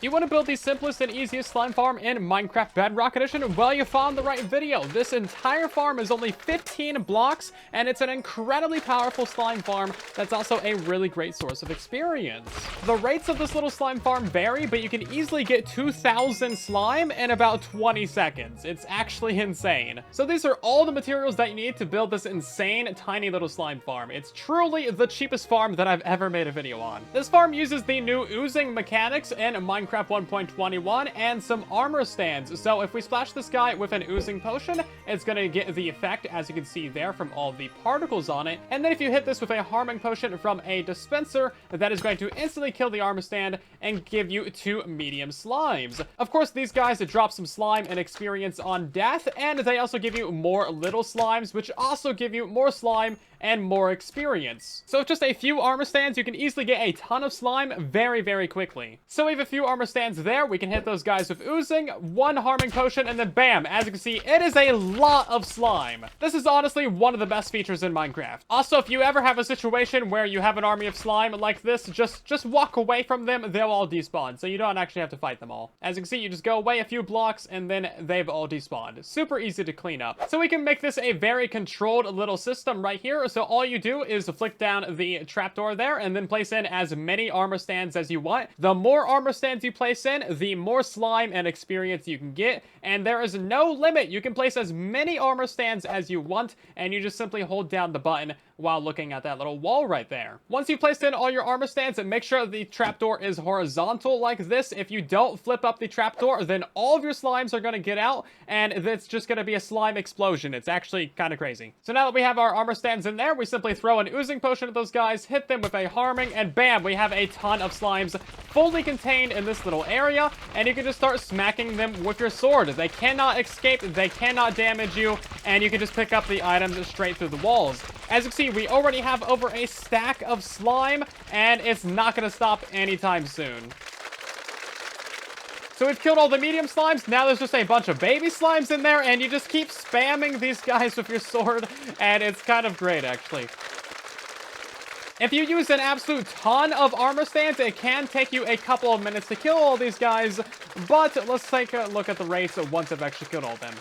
Do you want to build the simplest and easiest slime farm in Minecraft Bedrock Edition? Well, you found the right video. This entire farm is only 15 blocks, and it's an incredibly powerful slime farm that's also a really great source of experience. The rates of this little slime farm vary, but you can easily get 2,000 slime in about 20 seconds. It's actually insane. So these are all the materials that you need to build this insane, tiny little slime farm. It's truly the cheapest farm that I've ever made a video on. This farm uses the new oozing mechanics in Minecraft 1.21 and some armor stands. So if we splash this guy with an oozing potion, it's going to get the effect, as you can see there, from all the particles on it. And then if you hit this with a harming potion from a dispenser, that is going to instantly kill the armor stand and give you 2 medium slimes. Of course, these guys drop some slime and experience on death, and they also give you more little slimes, which also give you more slime and more experience. So with just a few armor stands, you can easily get a ton of slime very, very quickly. So we have a few armor stands there. We can hit those guys with oozing, 1 harming potion, and then bam, as you can see, it is a lot of slime. This is honestly one of the best features in Minecraft. Also, if you ever have a situation where you have an army of slime like this, just walk away from them. They'll all despawn, so you don't actually have to fight them all. As you can see, you just go away a few blocks, and then they've all despawned. Super easy to clean up. So we can make this a very controlled little system right here. So all you do is flick down the trapdoor there and then place in as many armor stands as you want. The more armor stands you place in, the more slime and experience you can get, and there is no limit. You can place as many armor stands as you want, and you just simply hold down the button while looking at that little wall right there. Once you've placed in all your armor stands, and make sure the trapdoor is horizontal like this. If you don't flip up the trapdoor, then all of your slimes are going to get out, and it's just going to be a slime explosion. It's actually kind of crazy. So now that we have our armor stands in there, we simply throw an oozing potion at those guys, hit them with a harming, and bam, we have a ton of slimes fully contained in this little area, and you can just start smacking them with your sword. They cannot escape, they cannot damage you, and you can just pick up the items straight through the walls. As you can see, we already have over a stack of slime, and it's not going to stop anytime soon. So we've killed all the medium slimes. Now there's just a bunch of baby slimes in there, and you just keep spamming these guys with your sword, and it's kind of great, actually. If you use an absolute ton of armor stands, it can take you a couple of minutes to kill all these guys, but let's take a look at the rates once I've actually killed all of them.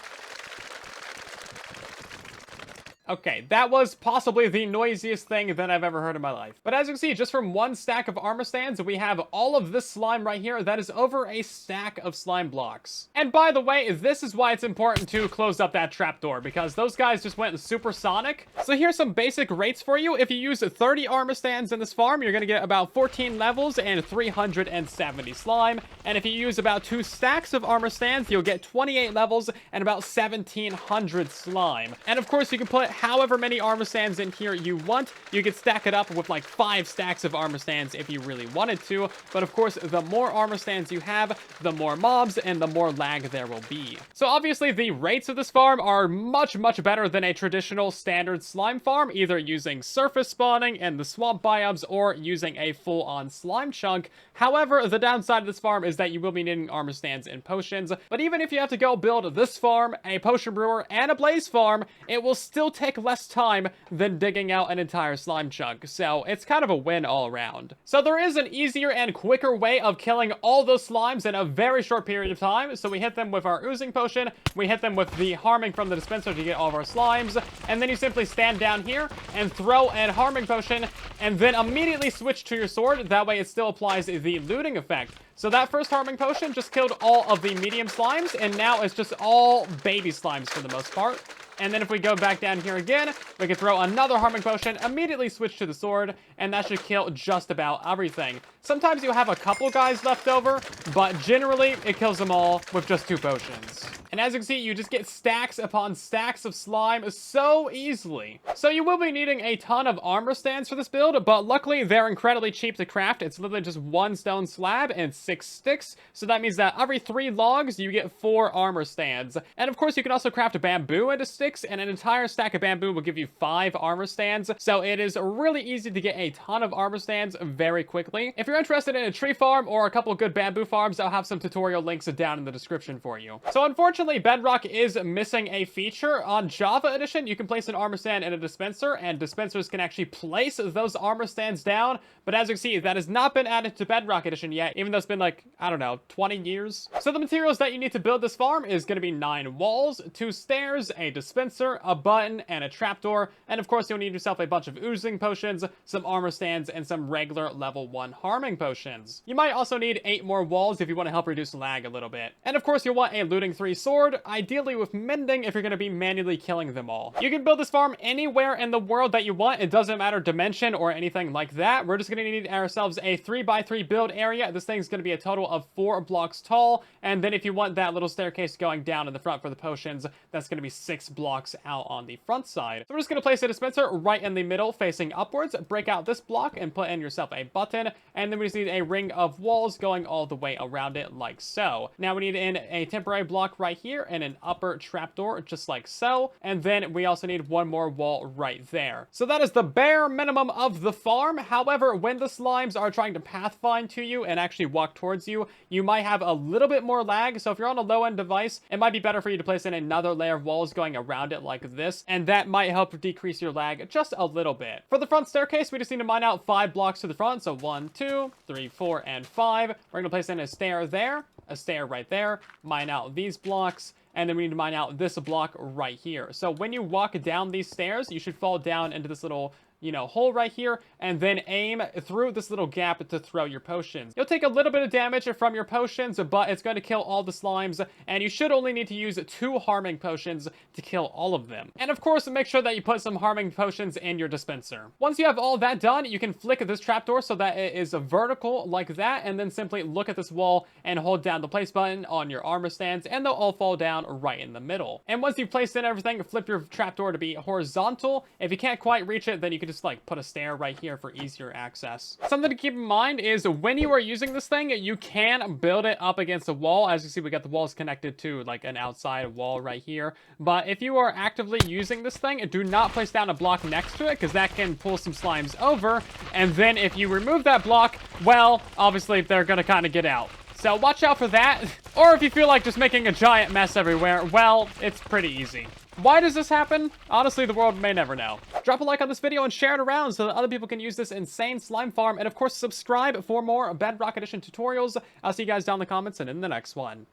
Okay, that was possibly the noisiest thing that I've ever heard in my life. But as you can see, just from 1 stack of armor stands, we have all of this slime right here. That is over a stack of slime blocks. And by the way, this is why it's important to close up that trapdoor, because those guys just went supersonic. So here's some basic rates for you. If you use 30 armor stands in this farm, you're going to get about 14 levels and 370 slime. And if you use about 2 stacks of armor stands, you'll get 28 levels and about 1,700 slime. And of course, you can put however many armor stands in here you want. You could stack it up with like 5 stacks of armor stands if you really wanted to. But of course, the more armor stands you have, the more mobs and the more lag there will be. So obviously, the rates of this farm are much, much better than a traditional standard slime farm, either using surface spawning and the swamp biomes or using a full-on slime chunk. However, the downside of this farm is that you will be needing armor stands and potions. But even if you have to go build this farm, a potion brewer, and a blaze farm, it will still take less time than digging out an entire slime chunk. So it's kind of a win all around. So there is an easier and quicker way of killing all those slimes in a very short period of time. So we hit them with our oozing potion, we hit them with the harming from the dispenser to get all of our slimes, and then you simply stand down here and throw an harming potion, and then immediately switch to your sword. That way it still applies the looting effect. So that first harming potion just killed all of the medium slimes, and now it's just all baby slimes for the most part. And then if we go back down here again, we can throw another harming potion, immediately switch to the sword, and that should kill just about everything. Sometimes you have a couple guys left over, but generally it kills them all with just 2 potions. And as you can see, you just get stacks upon stacks of slime so easily. So you will be needing a ton of armor stands for this build, but luckily they're incredibly cheap to craft. It's literally just 1 stone slab and 6 sticks. So that means that every 3 logs, you get 4 armor stands. And of course, you can also craft bamboo into sticks, and an entire stack of bamboo will give you 5 armor stands. So it is really easy to get a ton of armor stands very quickly. If you're interested in a tree farm or a couple of good bamboo farms, I'll have some tutorial links down in the description for you. So unfortunately, unfortunately, Bedrock is missing a feature. On Java Edition, you can place an armor stand in a dispenser, and dispensers can actually place those armor stands down. But as you can see, that has not been added to Bedrock Edition yet, even though it's been like, I don't know, 20 years. So the materials that you need to build this farm is going to be 9 walls, 2 stairs, a dispenser, a button, and a trapdoor. And of course, you'll need yourself a bunch of oozing potions, some armor stands, and some regular level 1 harming potions. You might also need 8 more walls if you want to help reduce lag a little bit. And of course, you'll want a looting 3 sword, ideally with mending if you're going to be manually killing them all. You can build this farm anywhere in the world that you want. It doesn't matter dimension or anything like that. We're just going to need ourselves a 3x3 build area. This thing's going to be a total of 4 blocks tall. And then if you want that little staircase going down in the front for the potions, that's going to be 6 blocks out on the front side. So we're just going to place a dispenser right in the middle facing upwards, break out this block and put in yourself a button. And then we just need a ring of walls going all the way around it like so. Now we need in a temporary block right here and an upper trapdoor just like so. And then we also need one more wall right there. So that is the bare minimum of the farm. However, when the slimes are trying to pathfind to you and actually walk towards you, you might have a little bit more lag. So if you're on a low-end device, it might be better for you to place in another layer of walls going around it like this. And that might help decrease your lag just a little bit. For the front staircase, we just need to mine out 5 blocks to the front. So 1, 2, 3, 4, and 5. We're going to place in a stair there, a stair right there, mine out these blocks, and then we need to mine out this block right here. So when you walk down these stairs, you should fall down into this little, you know, hole right here, and then aim through this little gap to throw your potions. You'll take a little bit of damage from your potions, but it's going to kill all the slimes, and you should only need to use 2 harming potions to kill all of them. And of course, make sure that you put some harming potions in your dispenser. Once you have all that done, you can flick this trapdoor so that it is vertical like that, and then simply look at this wall and hold down the place button on your armor stands, and they'll all fall down right in the middle. And once you've placed in everything, flip your trapdoor to be horizontal. If you can't quite reach it, then you can just like put a stair right here for easier access. Something to keep in mind is when you are using this thing, you can build it up against a wall. As you see, we got the walls connected to like an outside wall right here. But if you are actively using this thing, do not place down a block next to it because that can pull some slimes over. And then if you remove that block, well, obviously they're gonna kind of get out. So watch out for that. Or if you feel like just making a giant mess everywhere, well, it's pretty easy. Why does this happen? Honestly, the world may never know. Drop a like on this video and share it around so that other people can use this insane slime farm. And of course, subscribe for more Bedrock Edition tutorials. I'll see you guys down in the comments and in the next one.